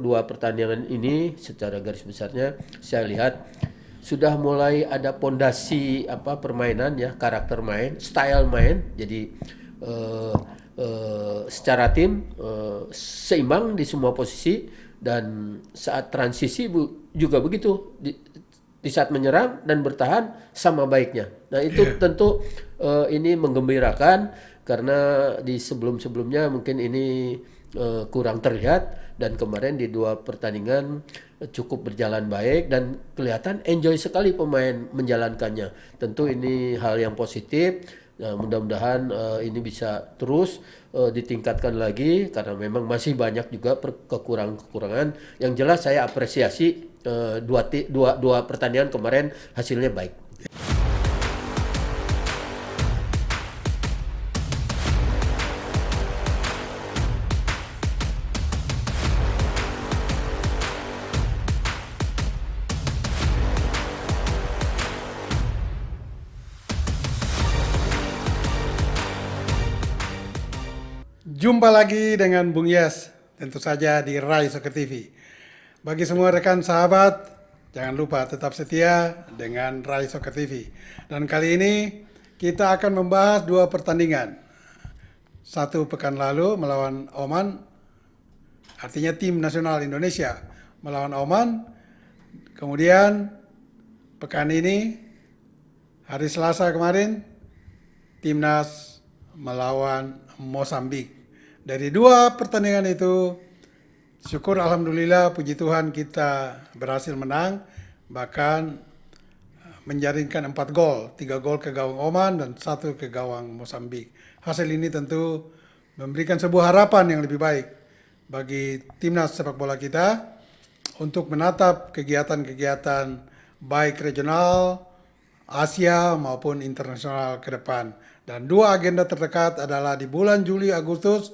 dua pertandingan ini secara garis besarnya saya lihat sudah mulai ada pondasi permainan ya, karakter main, style main. Jadi secara tim seimbang di semua posisi, dan saat transisi juga begitu. Di saat menyerang dan bertahan sama baiknya. Nah itu tentu ini menggembirakan, karena di sebelum-sebelumnya mungkin ini kurang terlihat, dan kemarin di dua pertandingan cukup berjalan baik dan kelihatan enjoy sekali pemain menjalankannya. Tentu ini hal yang positif. Nah, mudah-mudahan ini bisa terus ditingkatkan lagi, karena memang masih banyak juga kekurangan-kekurangan. Yang jelas saya apresiasi dua pertandingan kemarin hasilnya baik. Jumpa lagi dengan Bung Yes, tentu saja di Rai Soccer TV. Bagi semua rekan sahabat, jangan lupa tetap setia dengan Rai Soccer TV. Dan kali ini kita akan membahas dua pertandingan. Satu pekan lalu melawan Oman, artinya tim nasional Indonesia melawan Oman. Kemudian pekan ini, hari Selasa kemarin, timnas melawan Mozambik. Dari dua pertandingan itu, syukur alhamdulillah, puji Tuhan, kita berhasil menang, bahkan menjaringkan 4 gol, 3 gol ke gawang Oman dan 1 ke gawang Mozambik. Hasil ini tentu memberikan sebuah harapan yang lebih baik bagi timnas sepak bola kita untuk menatap kegiatan-kegiatan baik regional, Asia maupun internasional ke depan. Dan dua agenda terdekat adalah di bulan Juli Agustus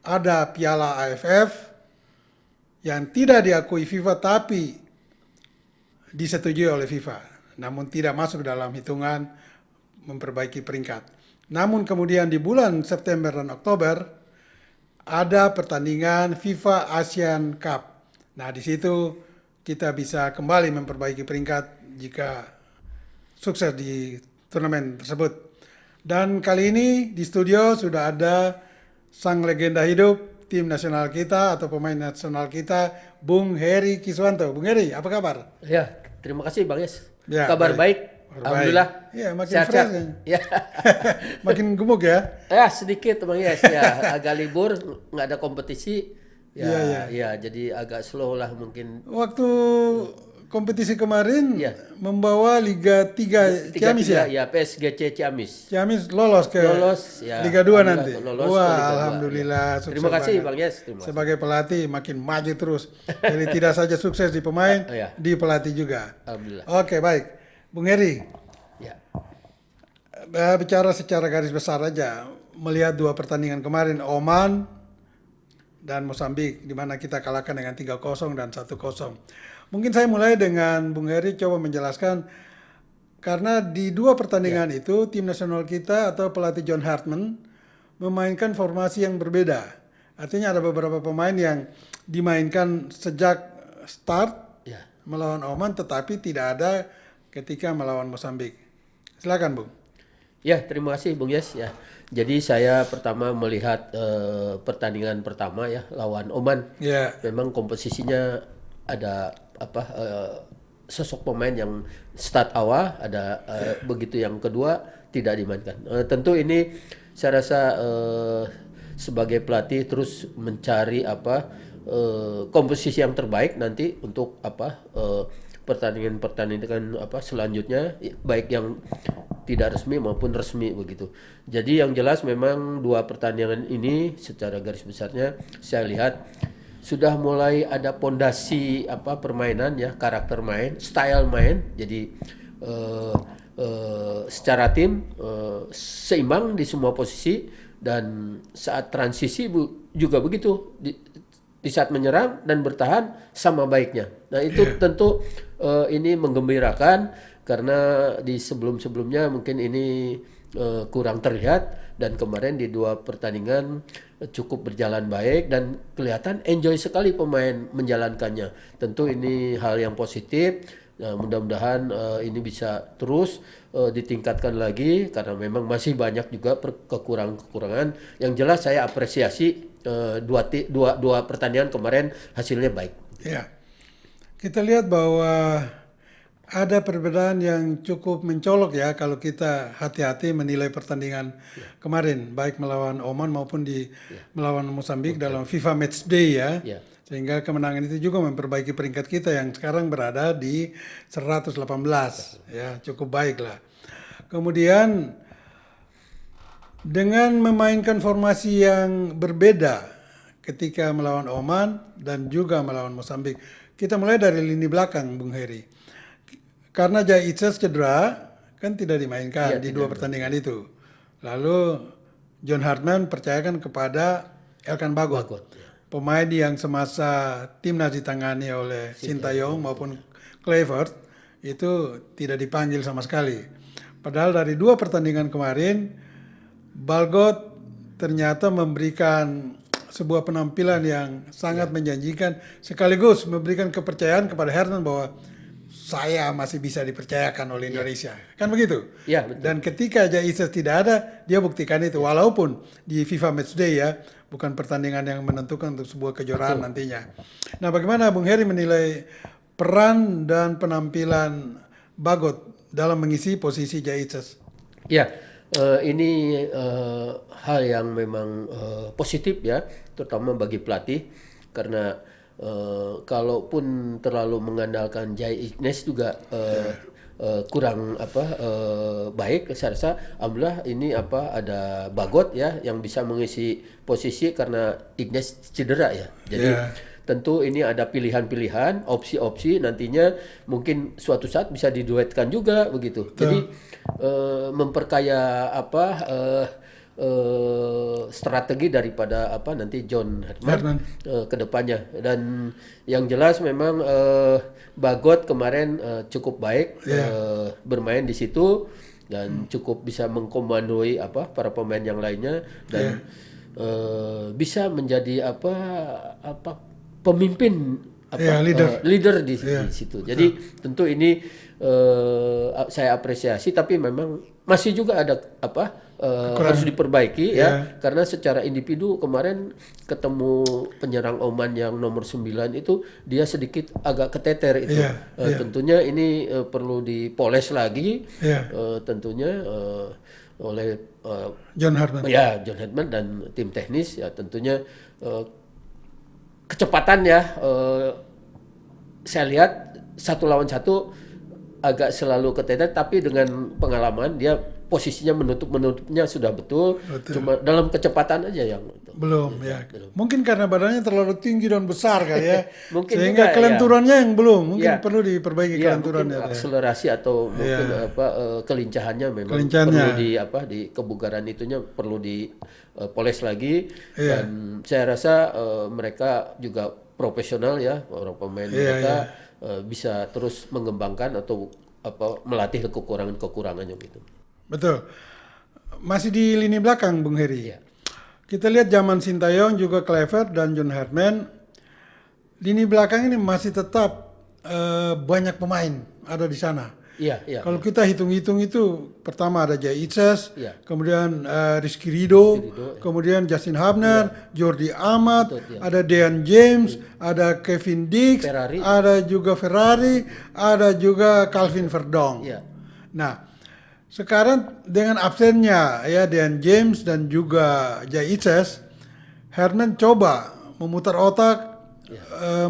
ada Piala AFF yang tidak diakui FIFA tapi disetujui oleh FIFA, namun tidak masuk dalam hitungan memperbaiki peringkat. Namun kemudian di bulan September dan Oktober ada pertandingan FIFA ASEAN Cup. Nah, di situ kita bisa kembali memperbaiki peringkat jika sukses di turnamen tersebut. Dan kali ini di studio sudah ada sang legenda hidup tim nasional kita atau pemain nasional kita, Bung Heri Kiswanto. Bung Heri, apa kabar? Ya, terima kasih Bang Yes. Ya, kabar baik. Alhamdulillah. Iya, makin sehat-sehat. fresh. Ya. Makin gemuk ya? Ya, sedikit Bang Yes. Ya, agak libur, nggak ada kompetisi. Ya, ya, jadi agak slow lah mungkin. Waktu kompetisi kemarin membawa Liga 3 Ciamis ya? Ya, PSGC Ciamis. Ciamis lolos ke ya, Liga 2 nanti. Lolos Wah, ke Liga 2, alhamdulillah. ya. Terima kasih Bang Yes. Sebagai pelatih makin maju terus. Jadi tidak saja sukses di pemain, di pelatih juga. Alhamdulillah. Oke, baik. Bung Heri. Ya. Bicara secara garis besar aja, melihat dua pertandingan kemarin, Oman dan Mozambik, di mana kita kalahkan dengan 3-0 dan 1-0. Mungkin saya mulai dengan Bung Heri coba menjelaskan, karena di dua pertandingan itu tim nasional kita atau pelatih John Hartman memainkan formasi yang berbeda. Artinya ada beberapa pemain yang dimainkan sejak start melawan Oman tetapi tidak ada ketika melawan Mozambik. Silakan Bung. Ya, terima kasih Bung Yes ya. Jadi saya pertama melihat pertandingan pertama ya lawan Oman. Memang komposisinya ada sosok pemain yang start awal ada begitu yang kedua tidak dimainkan. Tentu ini saya rasa sebagai pelatih terus mencari komposisi yang terbaik nanti untuk pertandingan selanjutnya, baik yang tidak resmi maupun resmi begitu. Jadi yang jelas memang dua pertandingan ini secara garis besarnya saya lihat sudah mulai ada pondasi permainan ya, karakter main, style main. Jadi secara tim seimbang di semua posisi, dan saat transisi juga begitu. Di saat menyerang dan bertahan sama baiknya. Nah itu tentu ini menggembirakan, karena di sebelum-sebelumnya mungkin ini kurang terlihat, dan kemarin di 2 pertandingan cukup berjalan baik dan kelihatan enjoy sekali pemain menjalankannya. Tentu ini hal yang positif. Nah, mudah-mudahan ini bisa terus ditingkatkan lagi karena memang masih banyak juga kekurangan-kekurangan. Yang jelas saya apresiasi dua pertandingan kemarin hasilnya baik. Ya, kita lihat bahwa ada perbedaan yang cukup mencolok ya kalau kita hati-hati menilai pertandingan kemarin, baik melawan Oman maupun melawan Mozambik dalam FIFA Match Day ya. Ya. Sehingga kemenangan itu juga memperbaiki peringkat kita yang sekarang berada di 118 ya, cukup baik lah. Kemudian dengan memainkan formasi yang berbeda ketika melawan Oman dan juga melawan Mozambik, kita mulai dari lini belakang, Bung Heri. Karena Jai Itzes cedera, kan tidak dimainkan di 2 pertandingan itu. Lalu John Hartman percayakan kepada Elkan Bagot, pemain yang semasa timnas ditangani oleh Sintayong maupun Kluivert itu tidak dipanggil sama sekali. Padahal dari 2 pertandingan kemarin, Bagot ternyata memberikan sebuah penampilan yang sangat menjanjikan, sekaligus memberikan kepercayaan kepada Hernan bahwa saya masih bisa dipercayakan oleh Indonesia. Kan begitu? Ya, betul. Dan ketika Jai Itzes tidak ada, dia buktikan itu. Walaupun di FIFA Matchday ya, bukan pertandingan yang menentukan untuk sebuah kejuaraan nantinya. Nah, bagaimana Bung Heri menilai peran dan penampilan Bagot dalam mengisi posisi Jai Itzes? Ya, ini hal yang memang positif ya, terutama bagi pelatih, karena kalaupun terlalu mengandalkan Jai Ignes juga kurang baik. Saya rasa alhamdulillah ini ada Bagot ya yang bisa mengisi posisi karena Ignes cedera ya. Jadi tentu ini ada pilihan-pilihan, opsi-opsi, nantinya mungkin suatu saat bisa diduetkan juga begitu. Jadi memperkaya strategi daripada nanti John Hartman ke depannya. Dan yang jelas memang Bagot kemarin cukup baik bermain di situ dan cukup bisa mengkomandoi para pemain yang lainnya dan bisa menjadi pemimpin leader di situ. Jadi tentu ini saya apresiasi, tapi memang masih juga ada harus diperbaiki ya, karena secara individu kemarin ketemu penyerang Oman yang nomor 9 itu dia sedikit agak keteter itu. Tentunya ini perlu dipoles lagi tentunya oleh John Hartman. Ya, John Hartman dan tim teknis ya, tentunya kecepatan ya, saya lihat 1 lawan 1 agak selalu keteter, tapi dengan pengalaman dia posisinya menutupnya sudah betul. Cuma dalam kecepatan aja yang belum. Mungkin karena badannya terlalu tinggi dan besar kali ya. Mungkin sehingga juga, kelenturannya yang belum, mungkin perlu diperbaiki kelenturannya. Akselerasi atau mungkin kelincahannya memang perlu di kebugaran itunya perlu dipoles lagi. Dan saya rasa mereka juga profesional ya, orang pemain mereka bisa terus mengembangkan atau melatih kekurangannya gitu. Betul. Masih di lini belakang, Bung Heri. Kita lihat zaman Sintayong juga Kluivert dan John Hartman. Lini belakang ini masih tetap banyak pemain ada di sana. Kalau kita hitung-hitung itu, pertama ada Jai Itzes, kemudian Rizky Ridho, kemudian Justin Hubner, Jordi Amat, ada Dean James, ada Kevin Dix, ada juga Ferrari, ada juga Calvin Verdong. Nah, sekarang dengan absennya Dean James dan juga Jai Itzes, Herman coba memutar otak,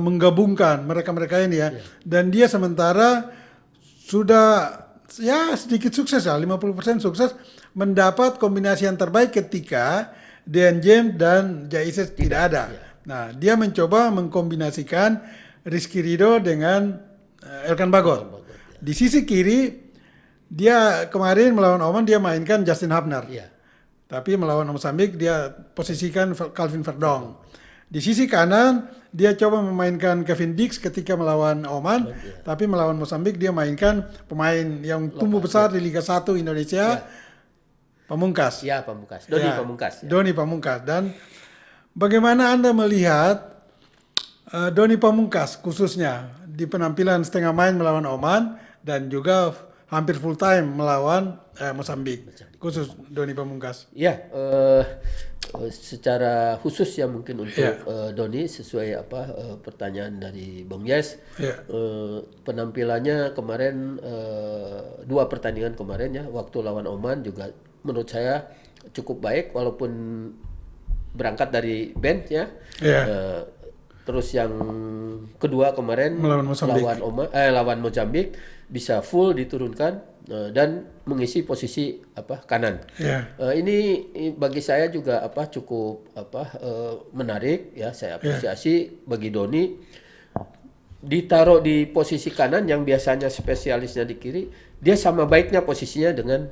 menggabungkan mereka-mereka ini dan dia sementara sudah sedikit sukses 50% sukses mendapat kombinasi yang terbaik ketika Dean James dan Jai Itzes tidak ada. Nah, dia mencoba mengkombinasikan Rizky Ridho dengan Elkan Bagot. Di sisi kiri dia kemarin melawan Oman dia mainkan Justin Hubner. Tapi melawan Mozambik dia posisikan Calvin Verdong. Di sisi kanan dia coba memainkan Kevin Dix ketika melawan Oman, tapi melawan Mozambik dia mainkan pemain yang tumbuh besar di Liga 1 Indonesia, Pamungkas. Ya, Pamungkas. Doni Ya, Pamungkas. Ya. Doni Pamungkas. Dan bagaimana Anda melihat Doni Pamungkas khususnya di penampilan setengah main melawan Oman dan juga hampir full time melawan Mozambik. Khusus Doni Pamungkas. Ya, secara khusus ya mungkin untuk Ya. Doni sesuai pertanyaan dari Bung Yes. Ya. Penampilannya kemarin 2 pertandingan kemarin ya, waktu lawan Oman juga menurut saya cukup baik walaupun berangkat dari bench ya. Ya. Terus yang kedua kemarin Melawan Mozambik. lawan Mozambik bisa full diturunkan dan mengisi posisi kanan. Ya. Ini bagi saya juga cukup menarik ya, saya apresiasi bagi Doni ditaruh di posisi kanan yang biasanya spesialisnya di kiri, dia sama baiknya posisinya dengan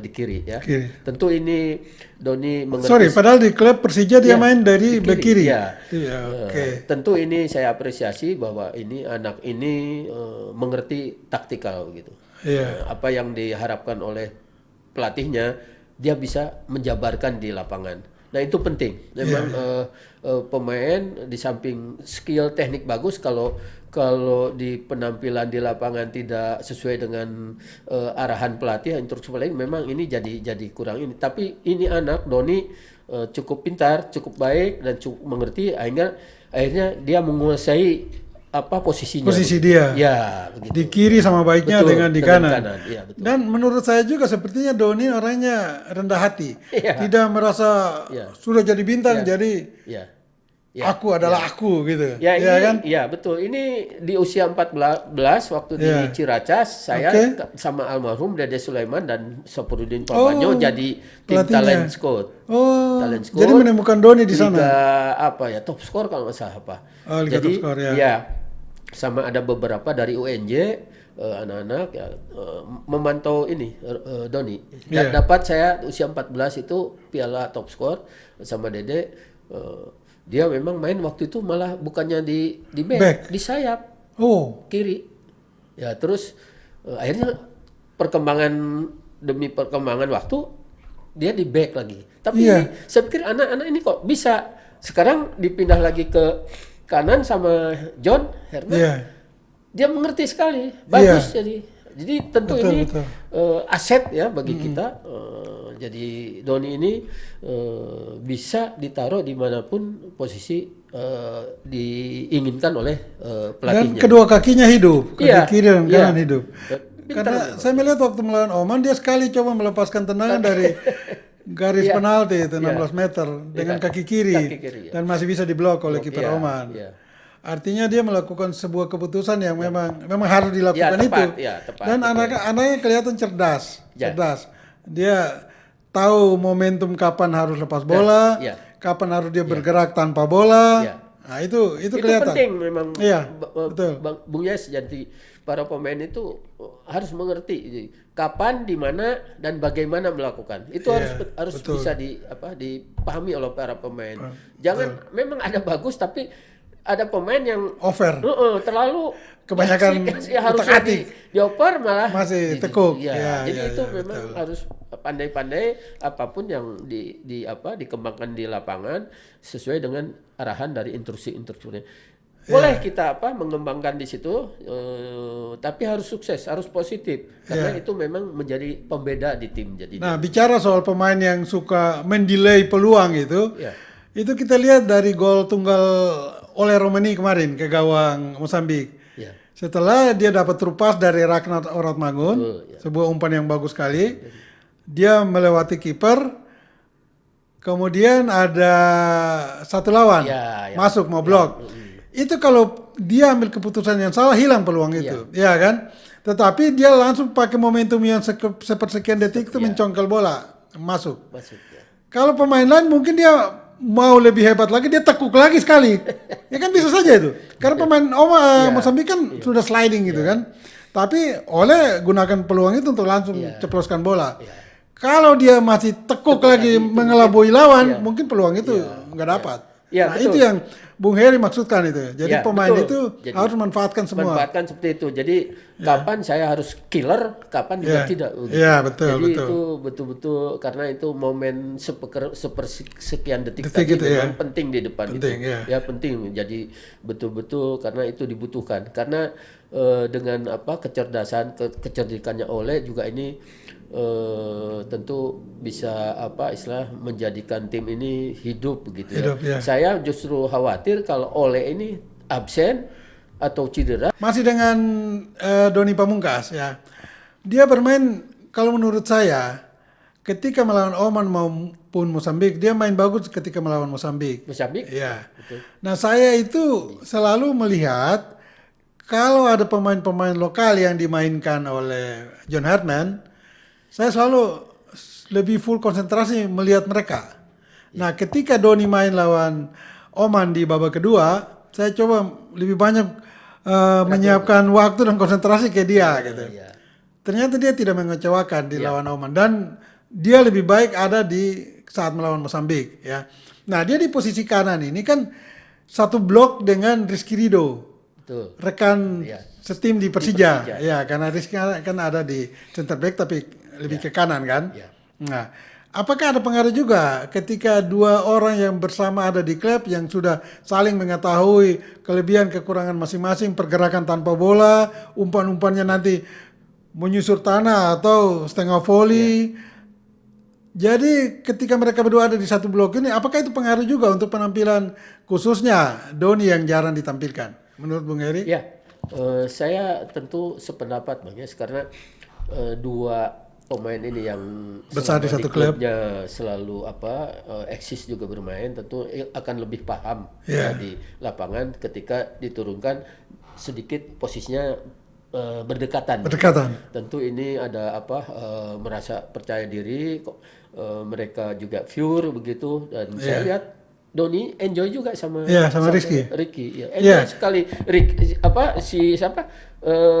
di kiri ya. Kiri. Tentu ini Doni mengerti. Sorry, padahal di klub Persija dia Ya, main dari di bek kiri. Ya. Iya, oke. Tentu ini saya apresiasi bahwa ini anak ini mengerti taktikal gitu. Iya. Apa yang diharapkan oleh pelatihnya dia bisa menjabarkan di lapangan. Nah itu penting. Memang pemain di samping skill teknik bagus, kalau di penampilan di lapangan tidak sesuai dengan arahan pelatih, instruksi pelatih, memang ini jadi kurang ini. Tapi ini anak Doni cukup pintar, cukup baik dan cukup mengerti, akhirnya dia menguasai posisinya. Posisi dia. Ya, begitu. Di kiri sama baiknya Betul, dengan di kanan. Ya, betul. Dan menurut saya juga sepertinya Doni orangnya rendah hati. Iya. Tidak merasa Iya. sudah jadi bintang, jadi Ya. aku adalah aku gitu. Ya, ini, Iya kan? ya betul. Ini di usia 14 waktu di Ya. Ciracas, saya Oke. sama almarhum Dede Sulaiman dan Sapuruddin Pabanyo jadi tim pelatihnya. talent scout. Oh, Talent scout. jadi menemukan Doni di sana. Liga top skor kalau nggak salah apa. Oh, Liga Jadi top skor, ya. sama ada beberapa dari UNJ anak-anak ya memantau ini Doni. Dan Iya. dapat saya usia 14 itu piala top skor sama Dede. Dia memang main waktu itu malah bukannya di back, Back. di sayap Oh, kiri. Ya terus akhirnya demi perkembangan waktu dia di back lagi. Tapi Iya. ini, saya pikir anak-anak ini kok bisa sekarang dipindah lagi ke kanan sama John Herman. iya. Dia mengerti sekali, bagus Iya. jadi tentu Betul, ini betul. aset ya bagi kita. Jadi Doni ini bisa ditaruh dimanapun posisi diinginkan oleh Dan pelatihnya. kedua kakinya hidup, kaki Iya, kiri dan iya. kanan hidup. Pintar Karena memang. saya melihat waktu melawan Oman dia sekali coba melepaskan tendangan dari garis Iya. penalti itu 16 Iya. meter dengan Iya. kaki kiri, Kaki kiri, ya. dan masih bisa diblok oleh kiper Iya, Oman. iya. Artinya dia melakukan sebuah keputusan yang memang harus dilakukan Ya, tepat, itu. ya, tepat, Dan betul. anaknya kelihatan cerdas, Ya. cerdas. Dia tahu momentum kapan harus lepas bola, ya. kapan harus dia bergerak tanpa bola. Ya. Nah, itu Itu kelihatan. penting memang. Iya, betul. Bung Yes, jadi para pemain itu harus mengerti jadi, kapan, di mana dan bagaimana melakukan. Itu Iya, harus betul. bisa dipahami oleh para pemain. Jangan memang ada bagus tapi ada pemain yang Over. terlalu Kebanyakan harusnya utak-atik. dioper malah Masih tekuk. Ya, Ya, jadi ya, itu ya, memang betul. harus pandai-pandai apapun yang dikembangkan di lapangan sesuai dengan arahan dari instruksi-instruksinya. Boleh kita mengembangkan di situ, tapi harus sukses, harus positif karena itu memang menjadi pembeda di tim. Jadi Nah, bicara soal pemain yang suka mendelay peluang itu, Ya. itu kita lihat dari gol tunggal oleh Romani kemarin ke gawang Mozambik. ya, Setelah dia dapat terupas dari Ragnar Oratmangun, Betul, ya. sebuah umpan yang bagus sekali, dia melewati kiper, kemudian ada satu lawan Ya, ya. masuk mau blok. Itu kalau dia ambil keputusan yang salah, hilang peluang itu, ya kan? Tetapi dia langsung pakai momentum yang sepersekian detik itu mencongkel bola masuk. masuk ya. Kalau pemain lain mungkin dia mau lebih hebat lagi, dia tekuk lagi sekali. Ya kan bisa saja itu. Karena pemain Mozambik kan sudah sliding gitu kan. Tapi Oleh gunakan peluang itu untuk langsung ceploskan bola. Kalau dia masih tekuk lagi mengelabui lawan, mungkin peluang itu nggak dapat. Ya, Nah, betul. itu yang Bung Heri maksudkan itu. Jadi Ya, pemain betul. itu Jadi, harus manfaatkan semua. Manfaatkan seperti itu. Jadi kapan saya harus killer, kapan juga tidak. Begitu. Iya, betul, Jadi betul. itu betul-betul karena itu momen sepersekian detik, Detik tadi itu, memang penting di depan Penting, itu. ya. Ya penting. Jadi betul-betul karena itu dibutuhkan. Karena dengan kecerdasan, kecerdikannya Ole juga ini tentu bisa menjadikan tim ini hidup begitu Hidup, ya. Saya justru khawatir kalau Ole ini absen atau cedera. Masih dengan Doni Pamungkas ya. Dia bermain kalau menurut saya ketika melawan Oman maupun Mozambik dia main bagus ketika melawan Mozambik. Mozambik? Iya. Betul. Nah, saya itu selalu melihat kalau ada pemain-pemain lokal yang dimainkan oleh John Herdman, saya selalu lebih full konsentrasi melihat mereka. Nah, ketika Doni main lawan Oman di babak kedua, saya coba lebih banyak menyiapkan waktu dan konsentrasi ke dia gitu. Iya. Ternyata dia tidak mengecewakan di lawan Oman dan dia lebih baik ada di saat melawan Mozambik ya. Nah, dia di posisi kanan ini kan satu blok dengan Rizky Ridho. Betul. Rekan Iya. setim di Persija. Ya, karena Rizky kan ada di center back tapi lebih ke kanan kan. Iya. Nah, apakah ada pengaruh juga ketika dua orang yang bersama ada di klub yang sudah saling mengetahui kelebihan kekurangan masing-masing, pergerakan tanpa bola, umpan-umpannya nanti menyusur tanah atau setengah volley. Jadi ketika mereka berdua ada di satu blok ini, apakah itu pengaruh juga untuk penampilan khususnya Doni yang jarang ditampilkan? Menurut Bung Heri? Ya, saya tentu sependapat Bang Yes, karena dua pemain ini yang Besar di selama satu klub. klubnya selalu eksis juga bermain, tentu akan lebih paham Yeah. ya, di lapangan ketika diturunkan sedikit posisinya berdekatan. Berdekatan. Tentu ini ada merasa percaya diri, kok mereka juga pure begitu dan saya lihat Doni enjoy juga sama Rizky. Ricky, ya. Enjoy sekali.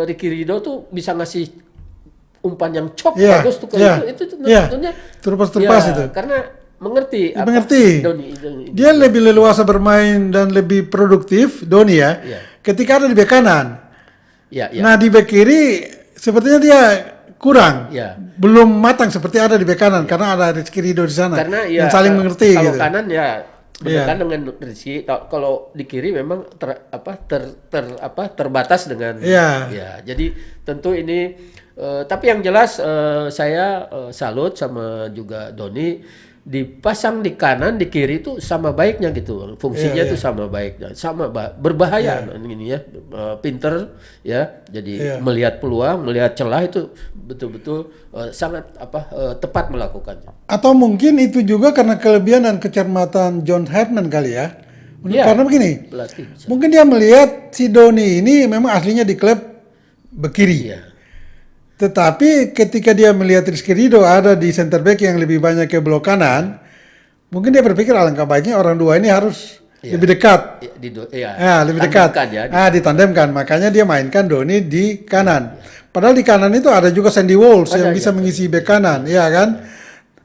Ricky Ridho tuh bisa ngasih umpan yang cop bagus tuh itu tentunya Terlepas itu. karena mengerti Doni. Dia lebih leluasa bermain dan lebih produktif Doni ya. Ketika ada di bek kanan. Ya. Nah, di bek kiri sepertinya dia kurang. Ya. Belum matang seperti ada di bek kanan karena ada Rizky Ridho di sana Karena yang saling mengerti kalau gitu. kanan ya berdekatan dengan Rizky, kalau di kiri memang terbatas dengan ya. Jadi tentu ini tapi yang jelas saya salut sama juga Doni, dipasang di kanan di kiri itu sama baiknya gitu, fungsinya itu sama baiknya, sama berbahaya ini ya, pinter ya, jadi melihat peluang, melihat celah itu betul-betul sangat tepat melakukannya. Atau mungkin itu juga karena kelebihan dan kecermatan John Herdman kali ya. Karena begini, Pelatih. mungkin dia melihat si Doni ini memang aslinya di klub berkiri. Iya. Tetapi ketika dia melihat Rizky Ridho ada di center back yang lebih banyak ke blok kanan, mungkin dia berpikir alangkah baiknya orang dua ini harus lebih dekat. Lebih dekat. Ditandemkan. Makanya dia mainkan Doni di kanan. Padahal di kanan itu ada juga Sandy Walsh yang bisa mengisi bek kanan, ya kan?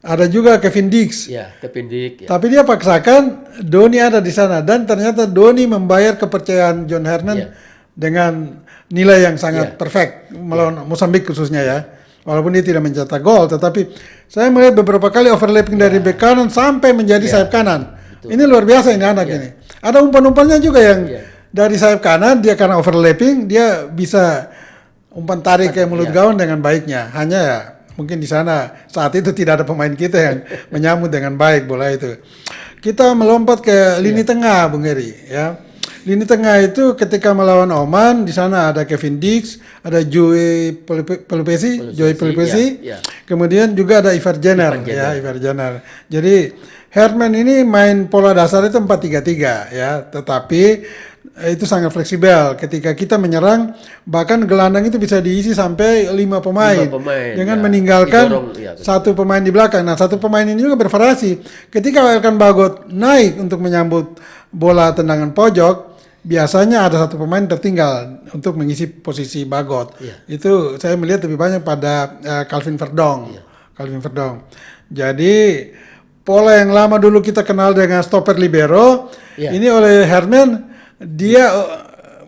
Ada juga Kevin Dix. Ya, Kevin Dix. Tapi dia paksakan Doni ada di sana dan ternyata Doni membayar kepercayaan John Herdman dengan nilai yang sangat perfect melawan Mozambik khususnya ya. Walaupun dia tidak mencetak gol, tetapi saya melihat beberapa kali overlapping dari bek kanan sampai menjadi sayap kanan. Betul. Ini luar biasa ini anak ini. Ada umpan-umpannya juga yang dari sayap kanan dia karena overlapping dia bisa umpan tarik ke mulut gawang dengan baiknya. Hanya ya mungkin di sana saat itu tidak ada pemain kita yang menyambut dengan baik bola itu. Kita melompat ke lini tengah, Bung Heri ya. Lini tengah itu ketika melawan Oman, di sana ada Kevin Dix, ada Joey Pelupesi, kemudian juga ada Ivar Jenner. Jadi Herdman ini main pola dasar itu 4-3-3 ya, tetapi itu sangat fleksibel. Ketika kita menyerang, bahkan gelandang itu bisa diisi sampai 5 pemain dengan meninggalkan satu pemain di belakang. Nah, satu pemain ini juga bervariasi. Ketika Elkan Bagot naik untuk menyambut bola tendangan pojok, biasanya ada satu pemain tertinggal untuk mengisi posisi Bagot. Itu saya melihat lebih banyak pada Calvin Verdong. Jadi pola yang lama dulu kita kenal dengan stopper libero, ini oleh Herdman dia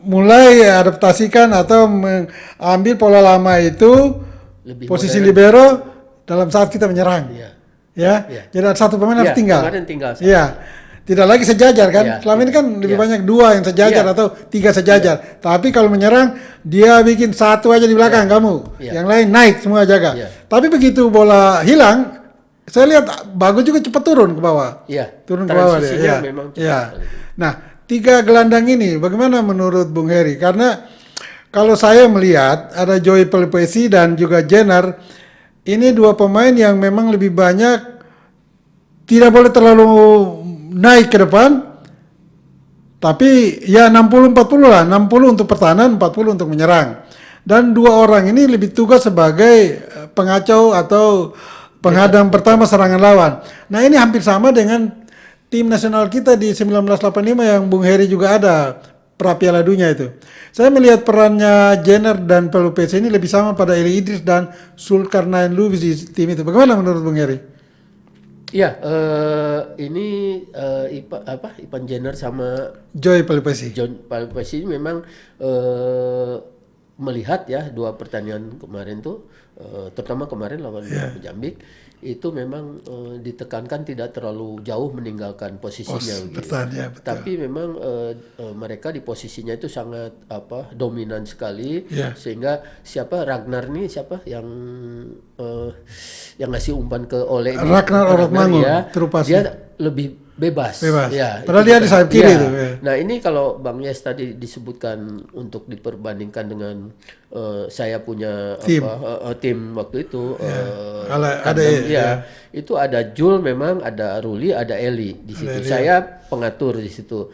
mulai adaptasikan atau mengambil pola lama itu Lebih posisi modern. libero dalam saat kita menyerang. Iya. Ya, Iya. jadi ada satu pemain harus Iya, tinggal. kemarin tinggal satu. Iya, tidak lagi sejajar kan? Iya, Selama ini iya, kan lebih iya. banyak 2 yang sejajar Iya. atau 3 sejajar. Tapi kalau menyerang dia bikin 1 aja di belakang kamu, Iya. yang lain naik semua jaga. Iya. Tapi begitu bola hilang, saya lihat bagus juga cepat turun ke bawah. Iya. Turun ke bawah dia. Transisinya Iya. memang cepat Iya. sekali. Nah, 3 gelandang ini bagaimana menurut Bung Heri? Karena kalau saya melihat ada Joey Pelupesi dan juga Jenner, ini 2 pemain yang memang lebih banyak tidak boleh terlalu naik ke depan, tapi ya 60-40 lah, 60 untuk pertahanan, 40 untuk menyerang. Dan 2 orang ini lebih tugas sebagai pengacau atau penghadang pertama serangan lawan. Nah ini hampir sama dengan tim nasional kita di 1985 yang Bung Heri juga ada pra Piala Dunia itu. Saya melihat perannya Jenner dan Pelupesi ini lebih sama pada Eli Idris dan Zulkarnain Lubis di tim itu. Bagaimana menurut Bung Heri? Iya, ini Ivan Jenner sama Joey Pelupesi. John Palpesi memang melihat ya 2 pertandingan kemarin tuh, terutama kemarin lawan Mozambik itu memang ditekankan tidak terlalu jauh meninggalkan posisinya. Gitu. Bertahan, ya, betul. Tapi memang mereka di posisinya itu sangat dominan sekali, Ya. sehingga Ragnar nih yang ngasih umpan ke Ole ini, Ragnar Orotmangun, ya, terupasnya. dia lebih bebas. Bebas. Ya, Padahal itu dia bukan- di sayap kiri ya. itu, ya. Nah ini kalau Bang Yes tadi disebutkan untuk diperbandingkan dengan saya punya Tim. tim waktu itu, Ada itu ada Jul, memang ada Ruli, ada Eli di situ. Saya pengatur di situ.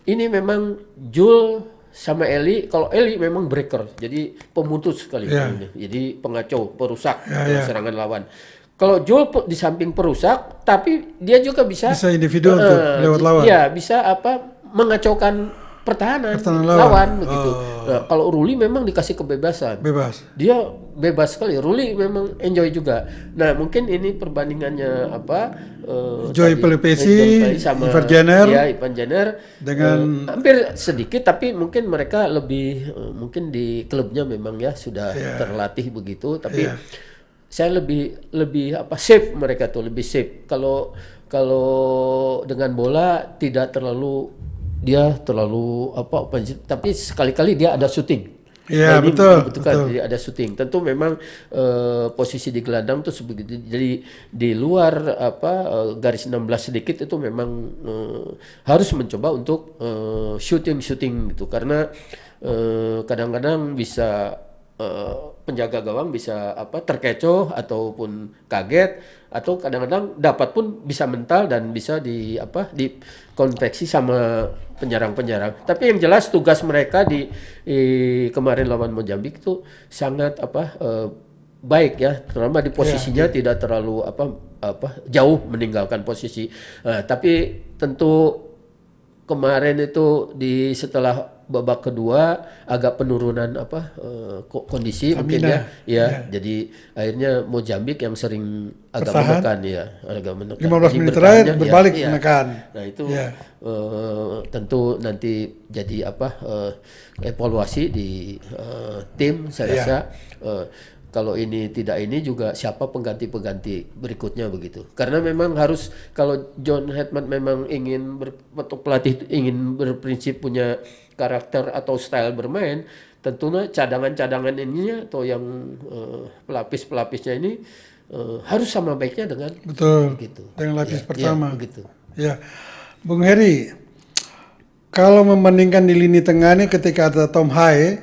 Ini memang Jul sama Eli. Kalau Eli memang breaker, jadi pemutus sekali. Ini. Jadi pengacau, perusak serangan lawan. Kalau Jul di samping perusak, tapi dia juga bisa individu untuk lewat lawan. Iya, bisa mengacaukan pertahanan lawan begitu. Nah, kalau Ruli memang dikasih kebebasan. Bebas. Dia bebas sekali. Ruli memang enjoy juga. Nah, mungkin ini perbandingannya Joey Pelupesi, sama Ivan Jenner. ya, Ivan Jenner Dengan hampir sedikit, tapi mungkin mereka lebih mungkin di klubnya memang ya sudah terlatih begitu, tapi saya lebih safe, mereka tuh lebih safe. Kalau dengan bola tidak terlalu tapi sekali-kali dia ada syuting. Iya, ini betul. dibutuhkan, jadi ada syuting. Tentu memang posisi di gelandang tuh sebegitu. Jadi di luar garis 16 sedikit itu memang harus mencoba untuk shooting gitu, karena kadang-kadang bisa penjaga gawang bisa terkecoh ataupun kaget, atau kadang-kadang dapat pun bisa mental dan bisa dikonveksi sama penyerang-penyerang. Tapi yang jelas tugas mereka di kemarin lawan Mozambik itu sangat baik ya, terutama di posisinya tidak terlalu jauh meninggalkan posisi. Tapi tentu kemarin itu setelah babak kedua agak penurunan kondisi mungkin ya. Jadi akhirnya Mozambik yang sering agak menekan ya, agak menekan. 15 Jadi menit terakhir bertahannya, berbalik ya. menekan. Nah itu tentu nanti jadi evaluasi di tim, saya rasa. Kalau ini tidak juga siapa pengganti berikutnya begitu. Karena memang harus, kalau John Hetman memang atau pelatih ingin berprinsip punya karakter atau style bermain, tentunya cadangan-cadangan ininya atau yang pelapis-pelapisnya ini harus sama baiknya dengan dengan lapis pertama. Begitu. Ya, Bung Heri, kalau membandingkan di lini tengah ini ketika ada Tom Haye,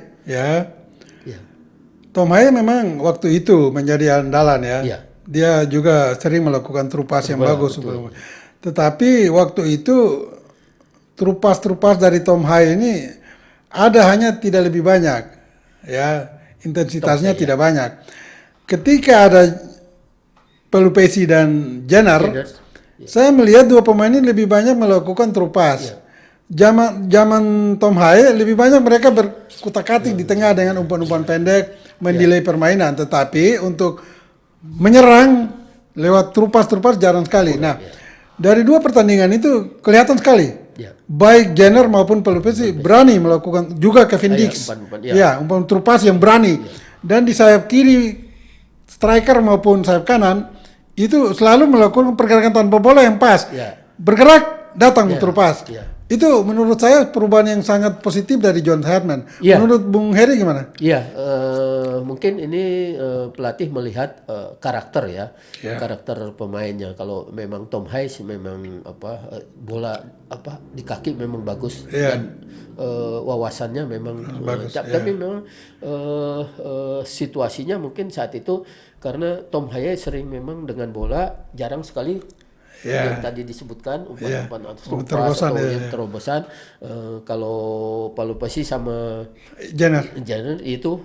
Tom Haye memang waktu itu menjadi andalan ya. Dia juga sering melakukan trupas yang bagus. Tetapi waktu itu trupas dari Tom Haye ini hanya tidak lebih banyak, ya, intensitasnya tidak banyak. Ketika ada Pelupesi dan Jenner, saya melihat 2 pemain ini lebih banyak melakukan trupas. Zaman Tom Haye lebih banyak mereka berkutak-katik di tengah dengan umpan-umpan pendek, mendelay permainan. Tetapi untuk menyerang lewat trupas jarang sekali. Nah, dari 2 pertandingan itu kelihatan sekali Ya. Baik Jenner maupun Pelupesi berani melakukan, juga Kevin Dix. umpan-umpan, Umpan trupas yang berani. Dan di sayap kiri striker maupun sayap kanan itu selalu melakukan pergerakan tanpa bola yang pas. Ya. Bergerak datang trupas. Ya. Itu menurut saya perubahan yang sangat positif dari John Herdman. Ya. Menurut Bung Heri gimana? Iya, mungkin ini pelatih melihat karakter ya, karakter pemainnya. Kalau memang Tom Hayes memang bola di kaki memang bagus dan wawasannya memang bagus. tapi memang situasinya mungkin saat itu karena Tom Hayes sering memang dengan bola jarang sekali. Yang tadi disebutkan umpan-umpan terobosan, yang terobosan. Kalau Pelupesi sama Jenner itu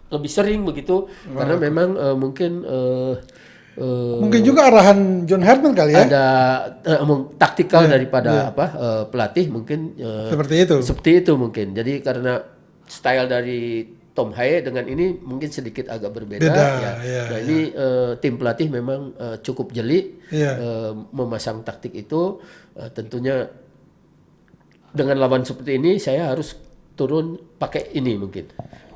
lebih sering begitu karena memang mungkin juga arahan John Herdman kali ya. ada taktikal daripada pelatih mungkin seperti itu mungkin. Jadi karena style dari Tom Haye dengan ini mungkin sedikit agak berbeda. Nah ini tim pelatih memang cukup jeli memasang taktik itu. Tentunya dengan lawan seperti ini saya harus turun pakai ini mungkin.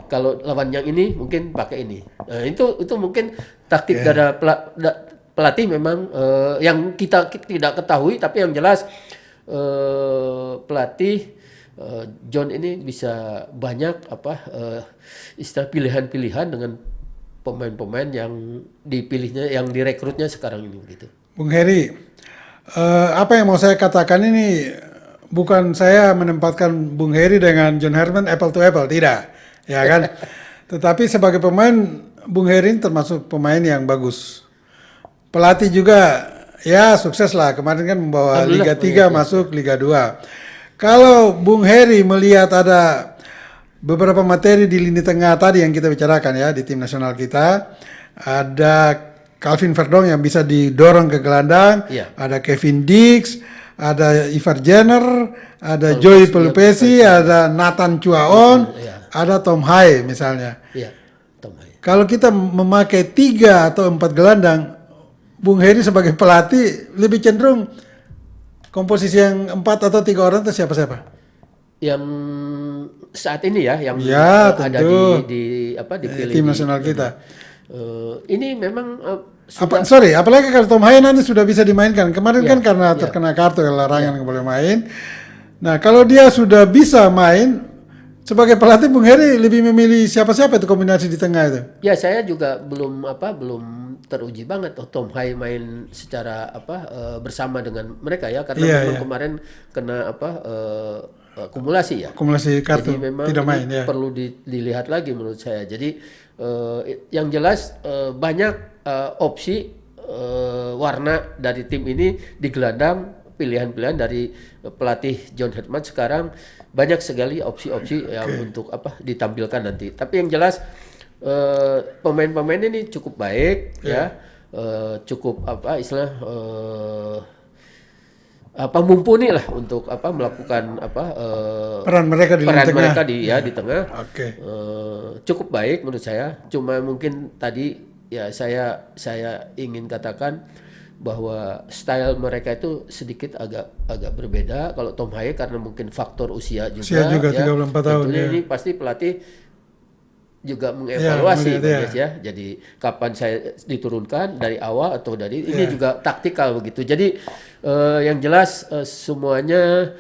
Kalau lawan yang ini mungkin pakai ini. Nah, itu mungkin taktik dari pelatih memang yang kita tidak ketahui, tapi yang jelas pelatih John ini bisa banyak istilah pilihan-pilihan dengan pemain-pemain yang dipilihnya, yang direkrutnya sekarang ini gitu. Bung Heri, apa yang mau saya katakan ini bukan saya menempatkan Bung Heri dengan John Herdman apple to apple, tidak, ya kan? Tetapi sebagai pemain, Bung Heri termasuk pemain yang bagus. Pelatih juga ya sukses lah, kemarin kan membawa Liga 3 masuk Liga 2. Kalau Bung Heri melihat ada beberapa materi di lini tengah tadi yang kita bicarakan ya di tim nasional kita, ada Calvin Verdong yang bisa didorong ke gelandang, ada Kevin Dix, ada Ivar Jenner, ada Joey Pelupesi, ada Nathan Chuaon, ada Tom Haye misalnya. Tom Haye. Kalau kita memakai 3 atau 4 gelandang, Bung Heri sebagai pelatih lebih cenderung komposisi yang 4 atau 3 orang itu siapa-siapa? Yang saat ini yang ada di tim nasional kita. Ini memang apalagi kalau Tom Haye nanti sudah bisa dimainkan. Kemarin kan karena terkena kartu larangan nggak boleh main. Nah, kalau dia sudah bisa main, sebagai pelatih Bung Heri lebih memilih siapa-siapa itu kombinasi di tengah itu? Ya, saya juga belum teruji banget Tom Haye main secara bersama dengan mereka ya, karena memang kemarin kena akumulasi ya. Akumulasi kartu. Jadi memang tidak main perlu dilihat lagi menurut saya. Jadi yang jelas banyak opsi warna dari tim ini di gelandang, pilihan-pilihan dari pelatih John Herdman sekarang banyak sekali opsi-opsi yang untuk ditampilkan nanti. Tapi yang jelas pemain-pemain ini cukup baik cukup mumpuni lah untuk melakukan peran mereka di tengah. Cukup baik menurut saya. Cuma mungkin tadi saya ingin katakan bahwa style mereka itu sedikit agak berbeda. Kalau Tom Haye karena mungkin faktor usia juga 34 tahun. Ini pasti pelatih juga mengevaluasi jadi kapan saya diturunkan dari awal atau dari ini juga taktikal begitu. Jadi yang jelas semuanya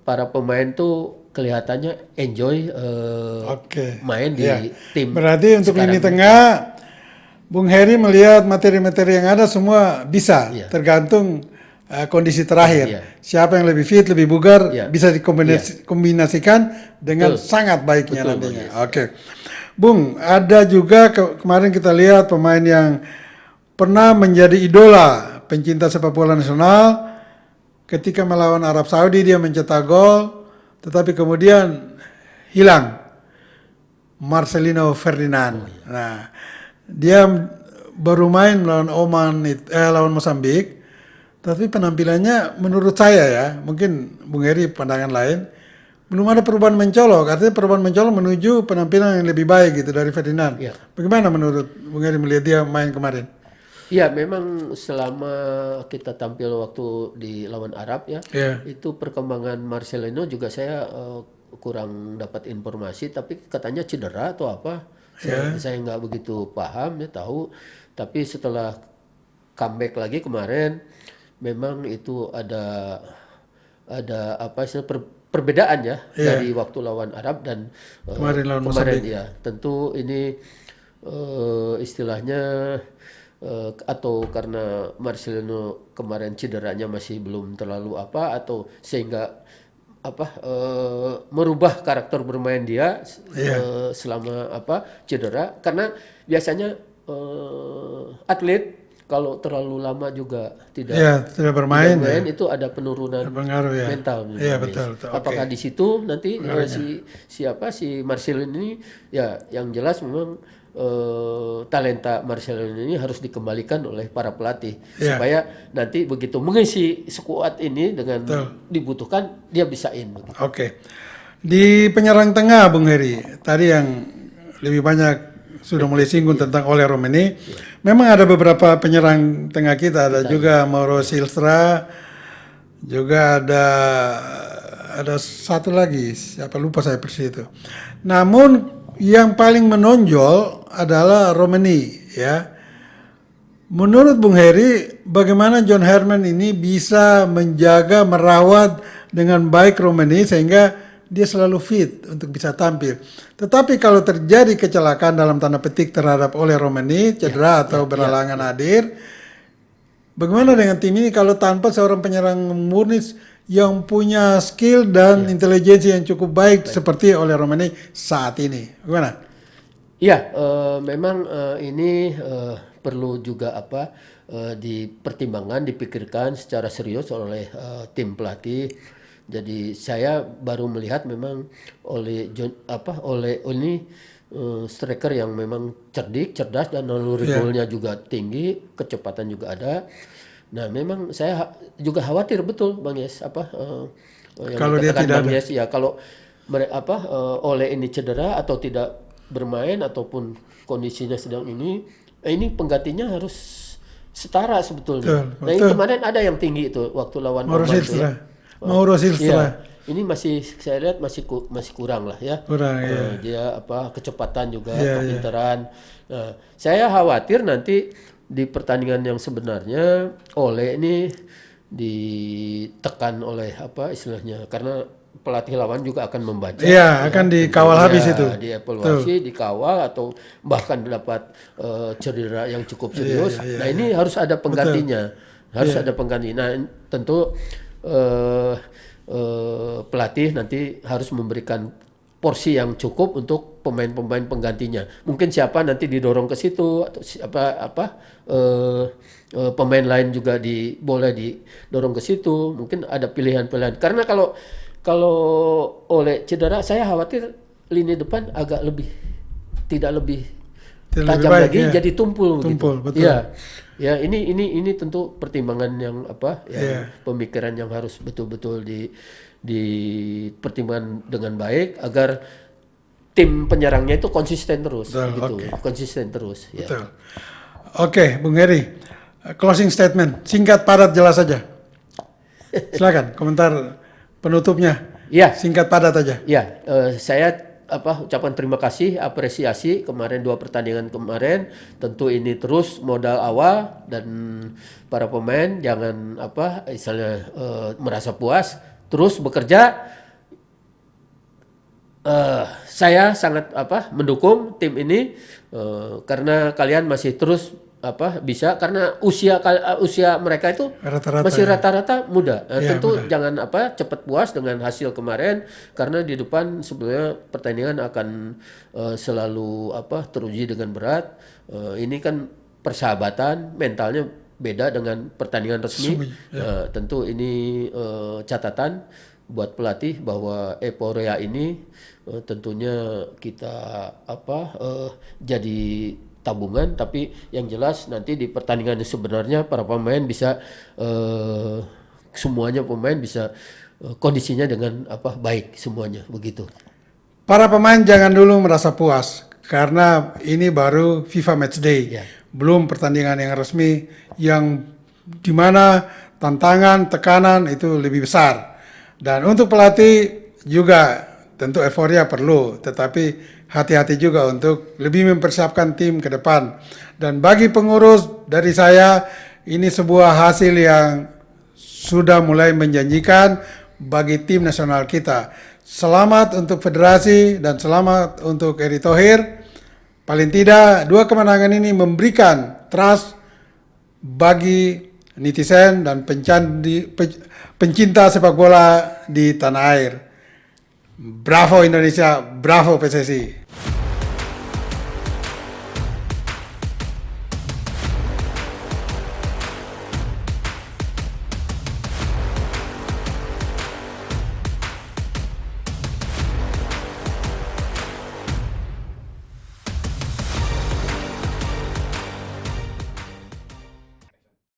para pemain tuh kelihatannya enjoy main di tim. Berarti untuk lini tengah Bung Heri melihat materi-materi yang ada semua bisa tergantung kondisi terakhir. Siapa yang lebih fit, lebih bugar, bisa dikombinasikan dengan sangat baiknya nantinya. Bung, ada juga kemarin kita lihat pemain yang pernah menjadi idola pencinta sepak bola nasional. Ketika melawan Arab Saudi dia mencetak gol, tetapi kemudian hilang. Marcelino Ferdinand. Nah, dia baru main melawan lawan Mozambik. Tapi penampilannya menurut saya ya, mungkin Bung Heri pandangan lain, belum ada perubahan mencolok. Artinya perubahan mencolok menuju penampilan yang lebih baik gitu dari Ferdinand. Bagaimana menurut Bung Heri melihat dia main kemarin? Iya, memang selama kita tampil waktu di lawan Arab ya, Ya, itu perkembangan Marcelino juga saya kurang dapat informasi, tapi katanya cedera atau apa. Saya nggak begitu paham ya tahu, tapi setelah comeback lagi kemarin, memang itu ada apa istilah perbedaan ya ya. dari waktu lawan Arab dan Kemarin lawan kemarin Mozambik. ya. Tentu ini istilahnya atau karena Marcelino kemarin cederanya masih belum terlalu apa atau sehingga apa merubah karakter bermain dia selama apa cedera karena biasanya atlet kalau terlalu lama juga Ya, tidak bermain ya. main itu ada penurunan Berpengaruh ya. mental Iya, Bang betul, Yes. betul. Oke. Apakah di situ nanti si Marcelino ini ya yang jelas memang talenta Marcelino ini harus dikembalikan oleh para pelatih Iya. supaya nanti begitu mengisi skuad ini dengan dibutuhkan dia bisain begitu. Oke. Di penyerang tengah, Bung Heri, tadi yang lebih banyak sudah mulai singgung tentang Ole Romeni. Memang ada beberapa penyerang tengah kita, ada juga Mauro Silstra, juga ada satu lagi, siapa lupa saya persis itu. Namun yang paling menonjol adalah Romeni, ya. Menurut Bung Heri, bagaimana John Herman ini bisa menjaga, merawat dengan baik Romeni sehingga dia selalu fit untuk bisa tampil. Tetapi kalau terjadi kecelakaan dalam tanda petik terhadap oleh Romeni, cedera atau berhalangan hadir, bagaimana dengan tim ini kalau tanpa seorang penyerang murni yang punya skill dan intelijensi yang cukup baik seperti oleh Romeni saat ini? Bagaimana? Iya, memang ini perlu juga apa dipertimbangkan, dipikirkan secara serius oleh tim pelatih. Jadi saya baru melihat memang oleh ini striker yang memang cerdas dan naluri golnya juga tinggi, kecepatan juga ada. Nah, memang saya juga khawatir betul Bang Yes yang Kalau dia dikatakan tidak Bang ada. Yes ya kalau oleh ini cedera atau tidak bermain ataupun kondisinya sedang ini penggantinya harus setara sebetulnya. Betul, Nah, ini kemarin ada yang tinggi itu waktu lawan Mauro Oman tuh Silstra. ya. Mauro Silstra. Iya, ini masih saya lihat masih kurang lah ya. Kurang, ya. Dia kecepatan juga, Iya, kepintaran. Nah, saya khawatir nanti di pertandingan yang sebenarnya Ole ini ditekan oleh apa istilahnya karena pelatih lawan juga akan membaca. Iya, akan dikawal habis itu. Dievaluasi, dikawal atau bahkan dapat cedera yang cukup serius. Nah, ini harus ada penggantinya. Harus ada pengganti. Nah, tentu pelatih nanti harus memberikan porsi yang cukup untuk pemain-pemain penggantinya. Mungkin siapa nanti didorong ke situ atau pemain lain juga boleh didorong ke situ. Mungkin ada pilihan-pilihan. Karena kalau oleh cedera saya khawatir lini depan agak tidak lebih tajam baik, lagi ya. jadi tumpul Tumpul, begitu. betul. Ya, ini tentu pertimbangan yang pemikiran yang harus betul-betul dipertimbangkan dengan baik agar tim penyerangnya itu konsisten terus gitu. Konsisten terus ya. Betul. Oke, Bung Heri. Closing statement, singkat padat jelas saja. Silakan komentar penutupnya. Ya. Singkat padat aja. Ya, saya ucapan terima kasih, apresiasi kemarin 2 pertandingan kemarin. Tentu ini terus modal awal dan para pemain jangan istilahnya merasa puas, terus bekerja. Saya sangat mendukung tim ini karena kalian masih terus bisa karena usia mereka itu masih rata-rata muda. Tentu muda. Jangan cepat puas dengan hasil kemarin karena di depan sebenarnya pertandingan akan selalu teruji dengan berat. Ini kan persahabatan, mentalnya beda dengan pertandingan resmi. Tentu ini catatan buat pelatih bahwa Euphoria ini tentunya kita jadi tabungan, tapi yang jelas nanti di pertandingan sebenarnya para pemain bisa semuanya pemain bisa kondisinya dengan baik semuanya begitu. Para pemain jangan dulu merasa puas karena ini baru FIFA Match Day, Ya. belum pertandingan yang resmi yang dimana tantangan, tekanan itu lebih besar. Dan untuk pelatih juga tentu euforia perlu, tetapi hati-hati juga untuk lebih mempersiapkan tim ke depan. Dan bagi pengurus dari saya, ini sebuah hasil yang sudah mulai menjanjikan bagi tim nasional kita. Selamat untuk federasi dan selamat untuk Erick Thohir. Paling tidak, dua kemenangan ini memberikan trust bagi netizen dan pencinta sepak bola di tanah air. Bravo Indonesia, bravo PSSI.